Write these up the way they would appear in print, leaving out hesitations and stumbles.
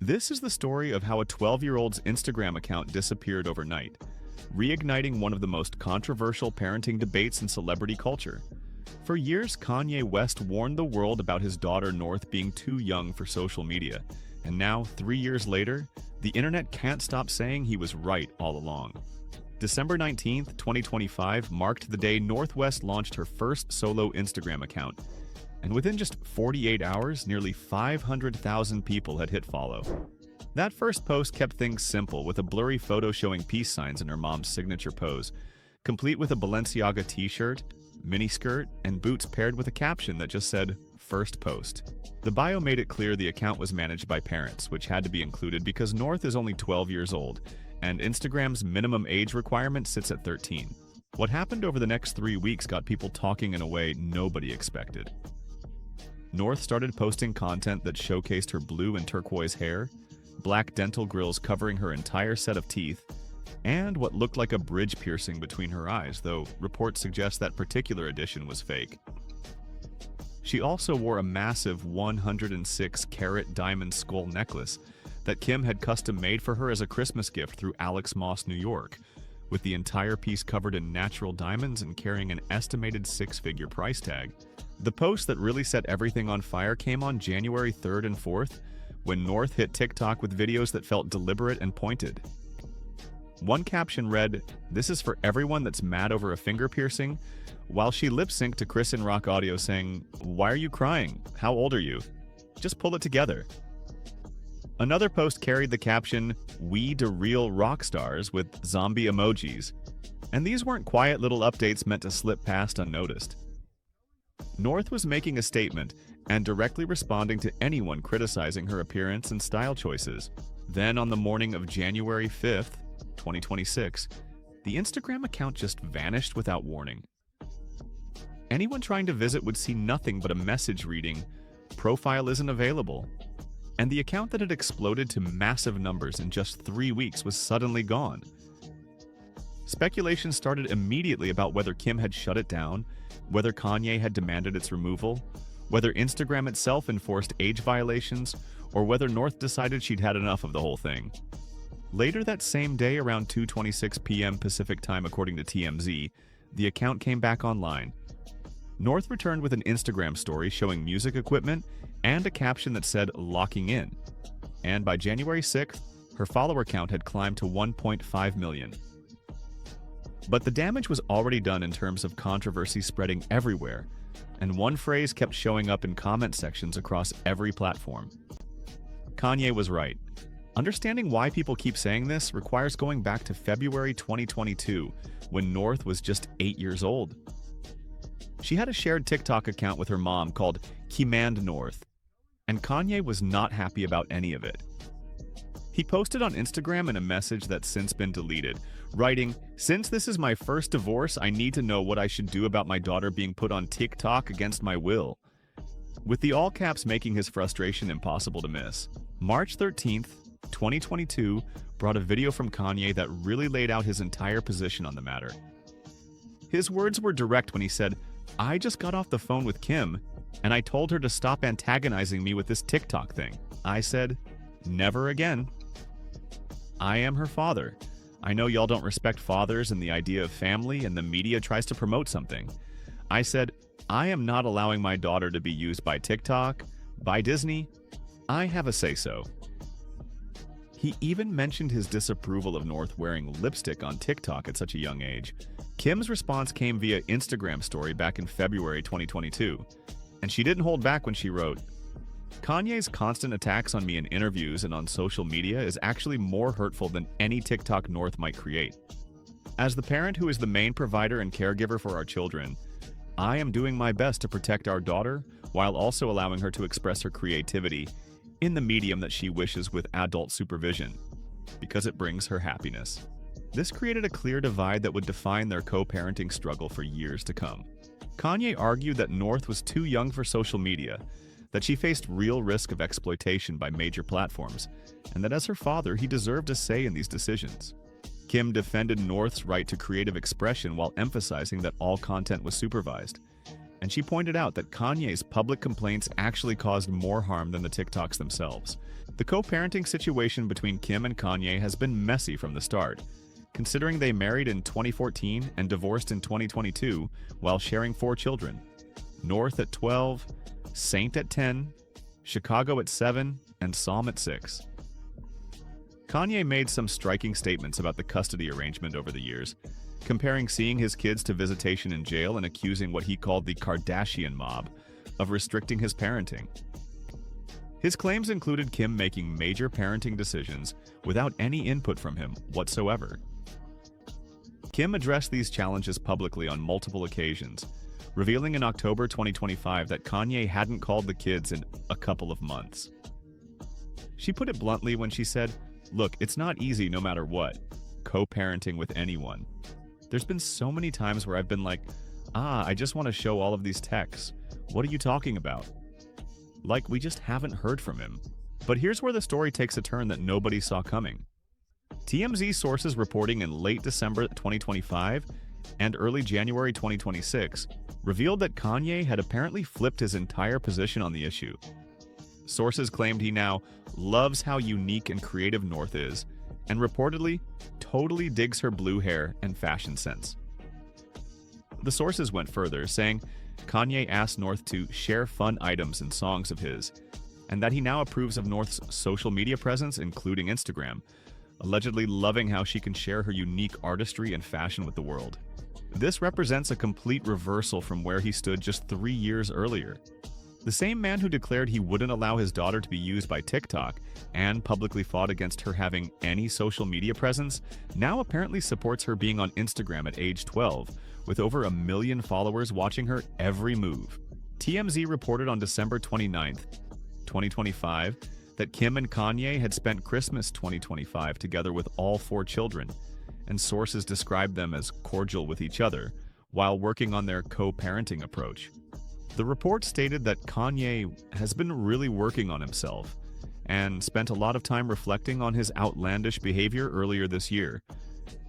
This is the story of how a 12-year-old's Instagram account disappeared overnight, reigniting one of the most controversial parenting debates in celebrity culture. For years, Kanye West warned the world about his daughter North being too young for social media, and now, 3 years later, the internet can't stop saying he was right all along. December 19, 2025 marked the day North West launched her first solo Instagram account, and within just 48 hours, nearly 500,000 people had hit follow. That first post kept things simple, with a blurry photo showing peace signs in her mom's signature pose, complete with a Balenciaga t-shirt, miniskirt, and boots paired with a caption that just said, "First post." The bio made it clear the account was managed by parents, which had to be included because North is only 12 years old, and Instagram's minimum age requirement sits at 13. What happened over the next 3 weeks got people talking in a way nobody expected. North started posting content that showcased her blue and turquoise hair, black dental grills covering her entire set of teeth, and what looked like a bridge piercing between her eyes, though reports suggest that particular addition was fake. She also wore a massive 106-carat diamond skull necklace that Kim had custom-made for her as a Christmas gift through Alex Moss, New York, with the entire piece covered in natural diamonds and carrying an estimated six-figure price tag. The post that really set everything on fire came on January 3rd and 4th, when North hit TikTok with videos that felt deliberate and pointed. One caption read, "This is for everyone that's mad over a finger piercing," while she lip-synced to Chris and Rock Audio saying, "Why are you crying? How old are you? Just pull it together." Another post carried the caption, "We da real rock stars," with zombie emojis. And these weren't quiet little updates meant to slip past unnoticed. North was making a statement and directly responding to anyone criticizing her appearance and style choices. Then on the morning of January 5th, 2026, the Instagram account just vanished without warning. Anyone trying to visit would see nothing but a message reading, "Profile isn't available." And the account that had exploded to massive numbers in just 3 weeks was suddenly gone. Speculation started immediately about whether Kim had shut it down, whether Kanye had demanded its removal, whether Instagram itself enforced age violations, or whether North decided she'd had enough of the whole thing. Later that same day, around 2:26 p.m. Pacific time according to TMZ, the account came back online. North returned with an Instagram story showing music equipment and a caption that said "locking in." And by January 6th, her follower count had climbed to 1.5 million. But the damage was already done in terms of controversy spreading everywhere, and one phrase kept showing up in comment sections across every platform. Kanye was right. Understanding why people keep saying this requires going back to February 2022, when North was just 8 years old. She had a shared TikTok account with her mom called Kimand North, and Kanye was not happy about any of it. He posted on Instagram in a message that's since been deleted, writing, "Since this is my first divorce, I need to know what I should do about my daughter being put on TikTok against my will," with the all caps making his frustration impossible to miss. March 13th, 2022 brought a video from Kanye that really laid out his entire position on the matter. His words were direct when he said, "I just got off the phone with Kim, and I told her to stop antagonizing me with this TikTok thing. I said, never again. I am her father. I know y'all don't respect fathers and the idea of family, and the media tries to promote something. I said, I am not allowing my daughter to be used by TikTok, by Disney. I have a say-so." He even mentioned his disapproval of North wearing lipstick on TikTok at such a young age. Kim's response came via Instagram story back in February 2022, and she didn't hold back when she wrote, "Kanye's constant attacks on me in interviews and on social media is actually more hurtful than any TikTok North might create. As the parent who is the main provider and caregiver for our children, I am doing my best to protect our daughter while also allowing her to express her creativity in the medium that she wishes with adult supervision, because it brings her happiness." This created a clear divide that would define their co-parenting struggle for years to come. Kanye argued that North was too young for social media, that she faced real risk of exploitation by major platforms, and that as her father, he deserved a say in these decisions. Kim defended North's right to creative expression while emphasizing that all content was supervised. And she pointed out that Kanye's public complaints actually caused more harm than the TikToks themselves. The co-parenting situation between Kim and Kanye has been messy from the start, considering they married in 2014 and divorced in 2022 while sharing 4 children: North at 12, Saint at 10, Chicago at 7, and Psalm at 6. Kanye made some striking statements about the custody arrangement over the years, comparing seeing his kids to visitation in jail and accusing what he called the Kardashian mob of restricting his parenting. His claims included Kim making major parenting decisions without any input from him whatsoever. Kim addressed these challenges publicly on multiple occasions, revealing in October 2025 that Kanye hadn't called the kids in a couple of months. She put it bluntly when she said, "Look, it's not easy no matter what, co-parenting with anyone. There's been so many times where I've been like, I just want to show all of these texts. What are you talking about?" Like, we just haven't heard from him. But here's where the story takes a turn that nobody saw coming. TMZ sources reporting in late December 2025 and early January 2026 revealed that Kanye had apparently flipped his entire position on the issue. Sources claimed he now loves how unique and creative North is, and reportedly totally digs her blue hair and fashion sense. The sources went further, saying Kanye asked North to share fun items and songs of his, and that he now approves of North's social media presence, including Instagram, allegedly loving how she can share her unique artistry and fashion with the world. This represents a complete reversal from where he stood just 3 years earlier. The same man who declared he wouldn't allow his daughter to be used by TikTok and publicly fought against her having any social media presence now apparently supports her being on Instagram at age 12, with over 1 million followers watching her every move. TMZ reported on December 29, 2025, that Kim and Kanye had spent Christmas 2025 together with all 4 children, and sources described them as cordial with each other while working on their co-parenting approach. The report stated that Kanye has been really working on himself and spent a lot of time reflecting on his outlandish behavior earlier this year,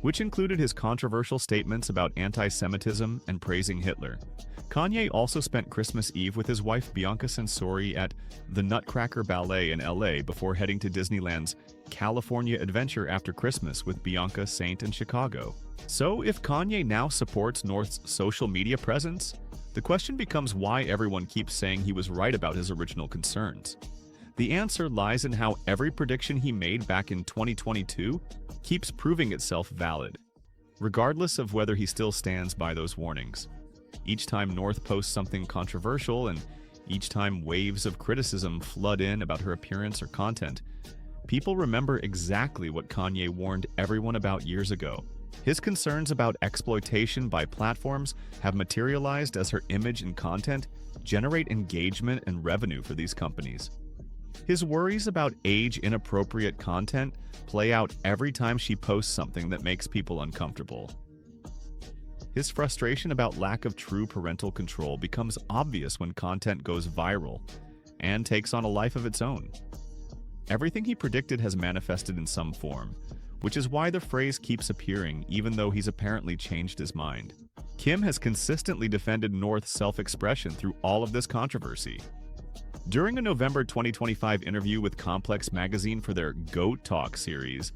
which included his controversial statements about anti-Semitism and praising Hitler. Kanye also spent Christmas Eve with his wife Bianca Censori at the Nutcracker Ballet in LA before heading to Disneyland's California Adventure after Christmas with Bianca, Saint, and Chicago. So if Kanye now supports North's social media presence, the question becomes why everyone keeps saying he was right about his original concerns. The answer lies in how every prediction he made back in 2022 keeps proving itself valid, regardless of whether he still stands by those warnings. Each time North posts something controversial and each time waves of criticism flood in about her appearance or content, people remember exactly what Kanye warned everyone about years ago. His concerns about exploitation by platforms have materialized as her image and content generate engagement and revenue for these companies. His worries about age-inappropriate content play out every time she posts something that makes people uncomfortable. His frustration about lack of true parental control becomes obvious when content goes viral and takes on a life of its own. Everything he predicted has manifested in some form, which is why the phrase keeps appearing even though he's apparently changed his mind. Kim has consistently defended North's self-expression through all of this controversy. During a November 2025 interview with Complex magazine for their Goat Talk series,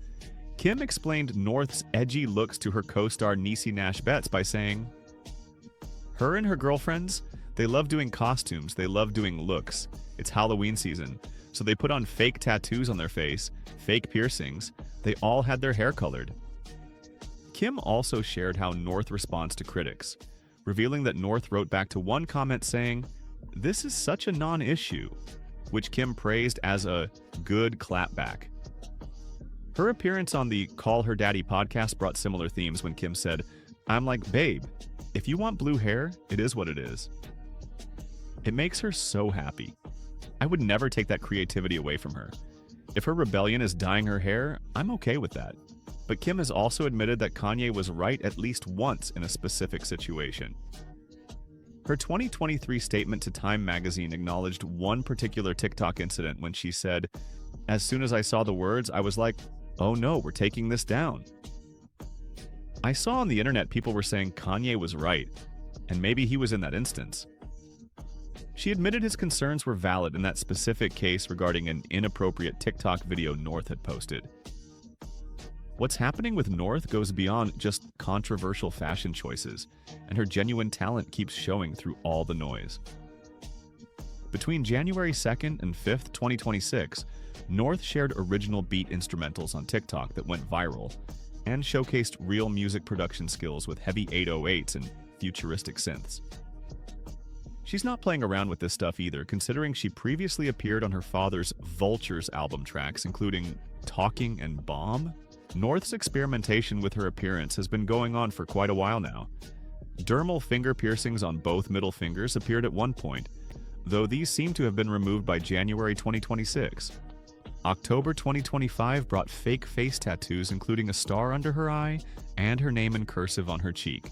Kim explained North's edgy looks to her co-star Niecy Nash-Betts by saying, "Her and her girlfriends, they love doing costumes, they love doing looks. It's Halloween season, so they put on fake tattoos on their face, fake piercings, they all had their hair colored." Kim also shared how North responds to critics, revealing that North wrote back to one comment saying, "This is such a non-issue," which Kim praised as a good clapback. Her appearance on the Call Her Daddy podcast brought similar themes when Kim said, "I'm like, babe, if you want blue hair, it is what it is." It makes her so happy. I would never take that creativity away from her. If her rebellion is dyeing her hair, I'm okay with that. But Kim has also admitted that Kanye was right at least once in a specific situation. Her 2023 statement to Time magazine acknowledged one particular TikTok incident when she said, "As soon as I saw the words, I was like, oh no, we're taking this down." I saw on the internet people were saying Kanye was right, and maybe he was in that instance. She admitted his concerns were valid in that specific case regarding an inappropriate TikTok video North had posted. What's happening with North goes beyond just controversial fashion choices, and her genuine talent keeps showing through all the noise. Between January 2nd and 5th, 2026, North shared original beat instrumentals on TikTok that went viral and showcased real music production skills with heavy 808s and futuristic synths. She's not playing around with this stuff either, considering she previously appeared on her father's Vultures album tracks, including Talking and Bomb. North's experimentation with her appearance has been going on for quite a while now. Dermal finger piercings on both middle fingers appeared at one point, though these seem to have been removed by January 2026. October 2025 brought fake face tattoos including a star under her eye and her name in cursive on her cheek.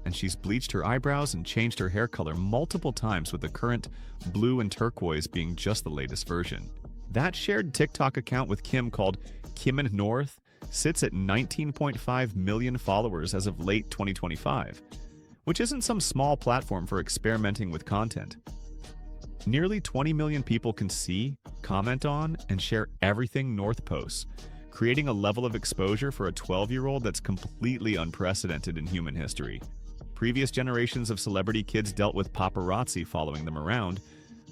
And she's bleached her eyebrows and changed her hair color multiple times, with the current blue and turquoise being just the latest version. That shared TikTok account with Kim called Kim and North sits at 19.5 million followers as of late 2025, which isn't some small platform for experimenting with content. Nearly 20 million people can see, comment on, and share everything North posts, creating a level of exposure for a 12-year-old that's completely unprecedented in human history. Previous generations of celebrity kids dealt with paparazzi following them around,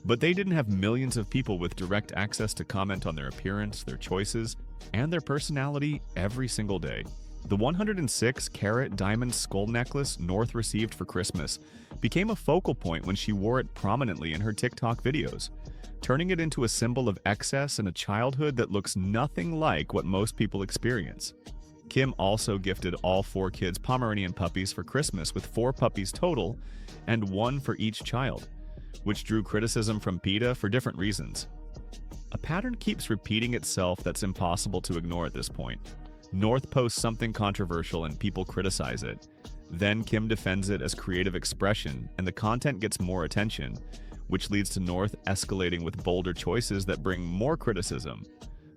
but they didn't have millions of people with direct access to comment on their appearance, their choices, and their personality every single day. The 106-carat diamond skull necklace North received for Christmas became a focal point when she wore it prominently in her TikTok videos, turning it into a symbol of excess and a childhood that looks nothing like what most people experience. Kim also gifted all 4 kids Pomeranian puppies for Christmas, with 4 puppies total and 1 for each child, which drew criticism from PETA for different reasons. A pattern keeps repeating itself that's impossible to ignore at this point. North posts something controversial and people criticize it. Then Kim defends it as creative expression, and the content gets more attention, which leads to North escalating with bolder choices that bring more criticism.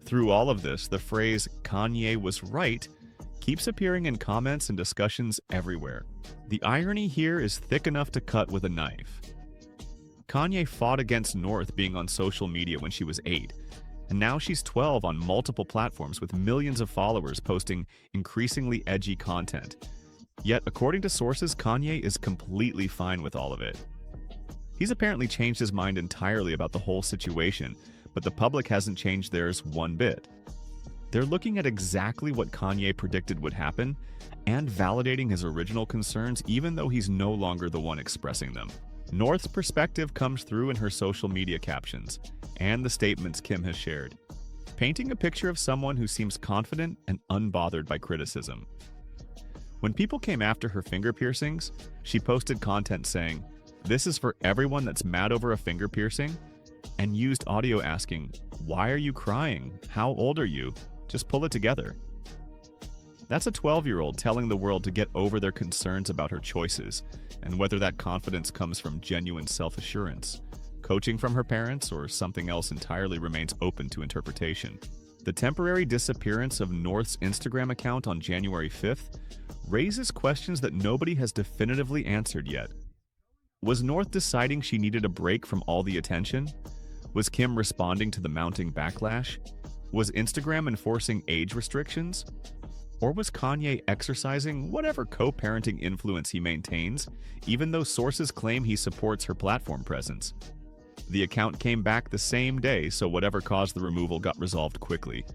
Through all of this, the phrase "Kanye was right" keeps appearing in comments and discussions everywhere. The irony here is thick enough to cut with a knife. Kanye fought against North being on social media when she was 8, and now she's 12 on multiple platforms with millions of followers posting increasingly edgy content. Yet, according to sources, Kanye is completely fine with all of it. He's apparently changed his mind entirely about the whole situation, but the public hasn't changed theirs one bit. They're looking at exactly what Kanye predicted would happen and validating his original concerns, even though he's no longer the one expressing them. North's perspective comes through in her social media captions and the statements Kim has shared, painting a picture of someone who seems confident and unbothered by criticism. When people came after her finger piercings, she posted content saying, "This is for everyone that's mad over a finger piercing," and used audio asking, "Why are you crying? How old are you? Just pull it together." That's a 12-year-old telling the world to get over their concerns about her choices, and whether that confidence comes from genuine self-assurance, coaching from her parents, or something else entirely remains open to interpretation. The temporary disappearance of North's Instagram account on January 5th raises questions that nobody has definitively answered yet. Was North deciding she needed a break from all the attention? Was Kim responding to the mounting backlash? Was Instagram enforcing age restrictions? Or was Kanye exercising whatever co-parenting influence he maintains, even though sources claim he supports her platform presence? The account came back the same day, so whatever caused the removal got resolved quickly.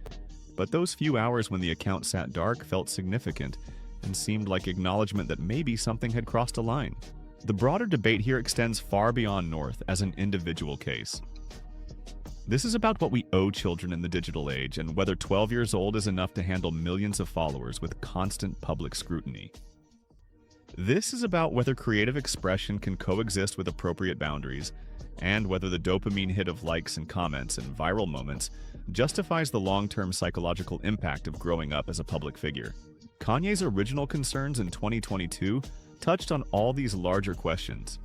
But those few hours when the account sat dark felt significant and seemed like acknowledgement that maybe something had crossed a line. The broader debate here extends far beyond North as an individual case. This is about what we owe children in the digital age and whether 12 years old is enough to handle millions of followers with constant public scrutiny. This is about whether creative expression can coexist with appropriate boundaries, and whether the dopamine hit of likes and comments and viral moments justifies the long-term psychological impact of growing up as a public figure. Kanye's original concerns in 2022 touched on all these larger questions.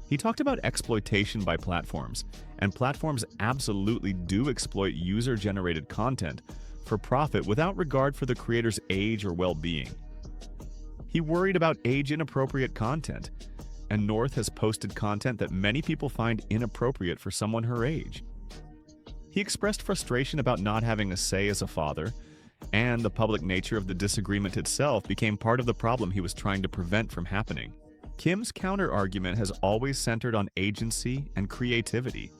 He talked about exploitation by platforms, and platforms absolutely do exploit user-generated content for profit without regard for the creator's age or well-being. He worried about age-inappropriate content, and North has posted content that many people find inappropriate for someone her age. He expressed frustration about not having a say as a father, and the public nature of the disagreement itself became part of the problem he was trying to prevent from happening. Kim's counter-argument has always centered on agency and creativity.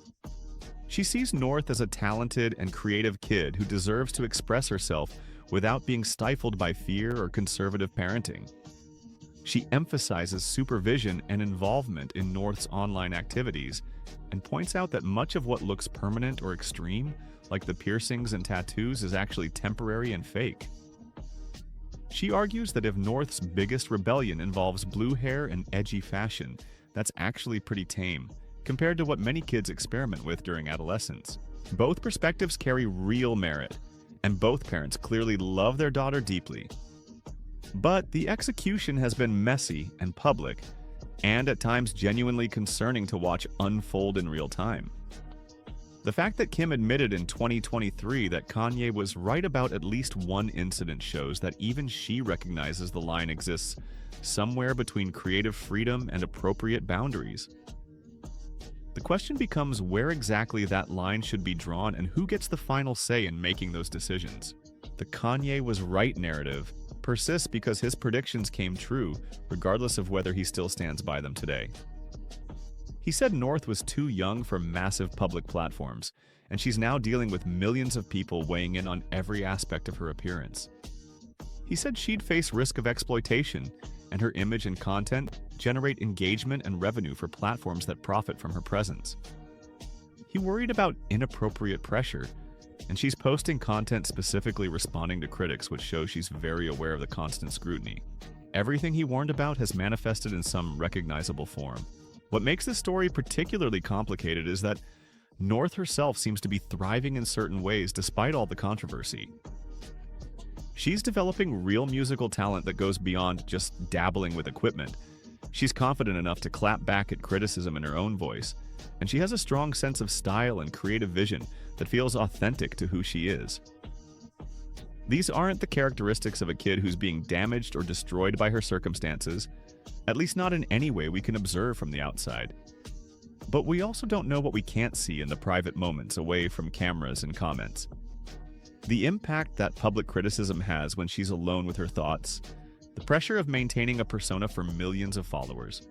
She sees North as a talented and creative kid who deserves to express herself without being stifled by fear or conservative parenting. She emphasizes supervision and involvement in North's online activities and points out that much of what looks permanent or extreme, like the piercings and tattoos, is actually temporary and fake. She argues that if North's biggest rebellion involves blue hair and edgy fashion, that's actually pretty tame, compared to what many kids experiment with during adolescence. Both perspectives carry real merit, and both parents clearly love their daughter deeply. But the execution has been messy and public, and at times genuinely concerning to watch unfold in real time. The fact that Kim admitted in 2023 that Kanye was right about at least one incident shows that even she recognizes the line exists somewhere between creative freedom and appropriate boundaries. The question becomes where exactly that line should be drawn and who gets the final say in making those decisions. The Kanye was right narrative persists because his predictions came true, regardless of whether he still stands by them today. He said North was too young for massive public platforms, and she's now dealing with millions of people weighing in on every aspect of her appearance. He said she'd face risk of exploitation, and her image and content generate engagement and revenue for platforms that profit from her presence. He worried about inappropriate pressure, and she's posting content specifically responding to critics, which shows she's very aware of the constant scrutiny. Everything he warned about has manifested in some recognizable form. What makes this story particularly complicated is that North herself seems to be thriving in certain ways despite all the controversy. She's developing real musical talent that goes beyond just dabbling with equipment. She's confident enough to clap back at criticism in her own voice, and she has a strong sense of style and creative vision that feels authentic to who she is. These aren't the characteristics of a kid who's being damaged or destroyed by her circumstances, at least not in any way we can observe from the outside. But we also don't know what we can't see in the private moments away from cameras and comments. The impact that public criticism has when she's alone with her thoughts, the pressure of maintaining a persona for millions of followers,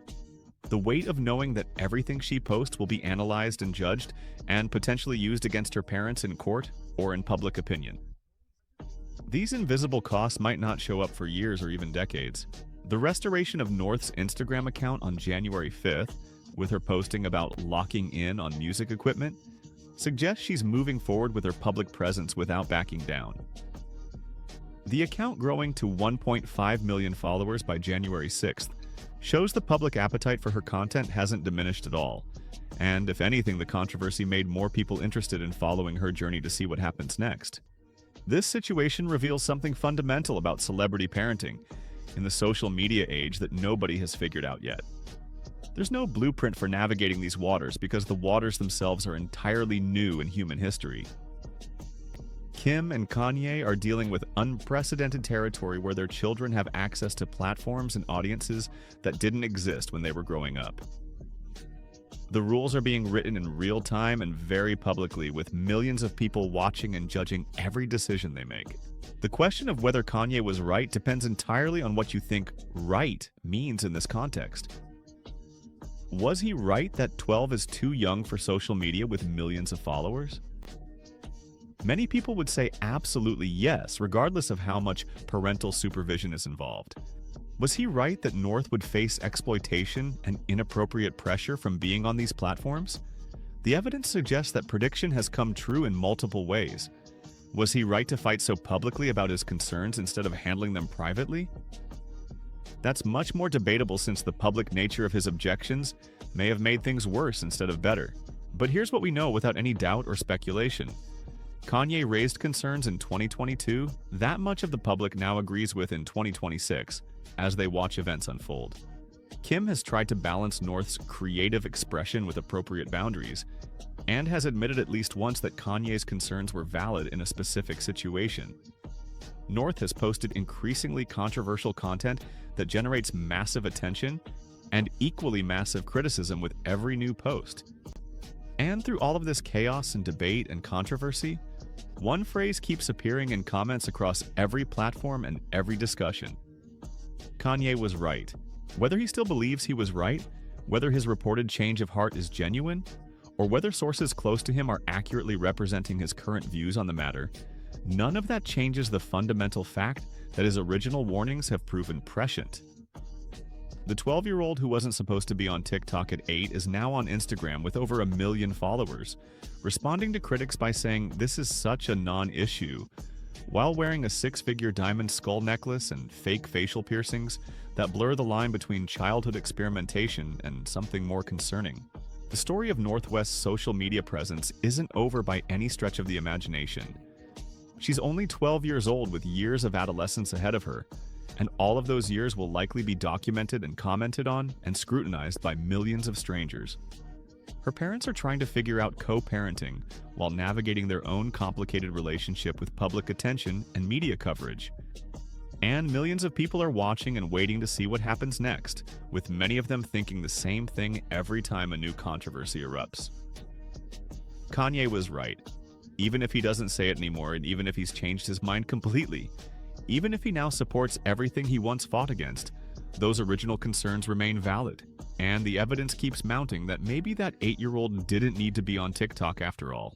the weight of knowing that everything she posts will be analyzed and judged and potentially used against her parents in court or in public opinion. These invisible costs might not show up for years or even decades. The restoration of North's Instagram account on January 5th, with her posting about locking in on music equipment, suggests she's moving forward with her public presence without backing down. The account growing to 1.5 million followers by January 6th shows the public appetite for her content hasn't diminished at all, and if anything, the controversy made more people interested in following her journey to see what happens next. This situation reveals something fundamental about celebrity parenting in the social media age that nobody has figured out yet. There's no blueprint for navigating these waters because the waters themselves are entirely new in human history. Kim and Kanye are dealing with unprecedented territory where their children have access to platforms and audiences that didn't exist when they were growing up. The rules are being written in real time and very publicly, with millions of people watching and judging every decision they make. The question of whether Kanye was right depends entirely on what you think right means in this context. Was he right that 12 is too young for social media with millions of followers? Many people would say absolutely yes, regardless of how much parental supervision is involved. Was he right that North would face exploitation and inappropriate pressure from being on these platforms? The evidence suggests that prediction has come true in multiple ways. Was he right to fight so publicly about his concerns instead of handling them privately? That's much more debatable since the public nature of his objections may have made things worse instead of better. But here's what we know without any doubt or speculation. Kanye raised concerns in 2022 that much of the public now agrees with in 2026 as they watch events unfold. Kim has tried to balance North's creative expression with appropriate boundaries and has admitted at least once that Kanye's concerns were valid in a specific situation. North has posted increasingly controversial content that generates massive attention and equally massive criticism with every new post. And through all of this chaos and debate and controversy, one phrase keeps appearing in comments across every platform and every discussion. Kanye was right. Whether he still believes he was right, whether his reported change of heart is genuine, or whether sources close to him are accurately representing his current views on the matter, none of that changes the fundamental fact that his original warnings have proven prescient. The 12-year-old who wasn't supposed to be on TikTok at 8 is now on Instagram with over 1 million followers, responding to critics by saying this is such a non-issue, while wearing a 6-figure diamond skull necklace and fake facial piercings that blur the line between childhood experimentation and something more concerning. The story of North West's social media presence isn't over by any stretch of the imagination. She's only 12 years old with years of adolescence ahead of her, and all of those years will likely be documented and commented on and scrutinized by millions of strangers. Her parents are trying to figure out co-parenting while navigating their own complicated relationship with public attention and media coverage. And millions of people are watching and waiting to see what happens next, with many of them thinking the same thing every time a new controversy erupts. Kanye was right, even if he doesn't say it anymore and even if he's changed his mind completely. Even if he now supports everything he once fought against, those original concerns remain valid, and the evidence keeps mounting that maybe that 8-year-old didn't need to be on TikTok after all.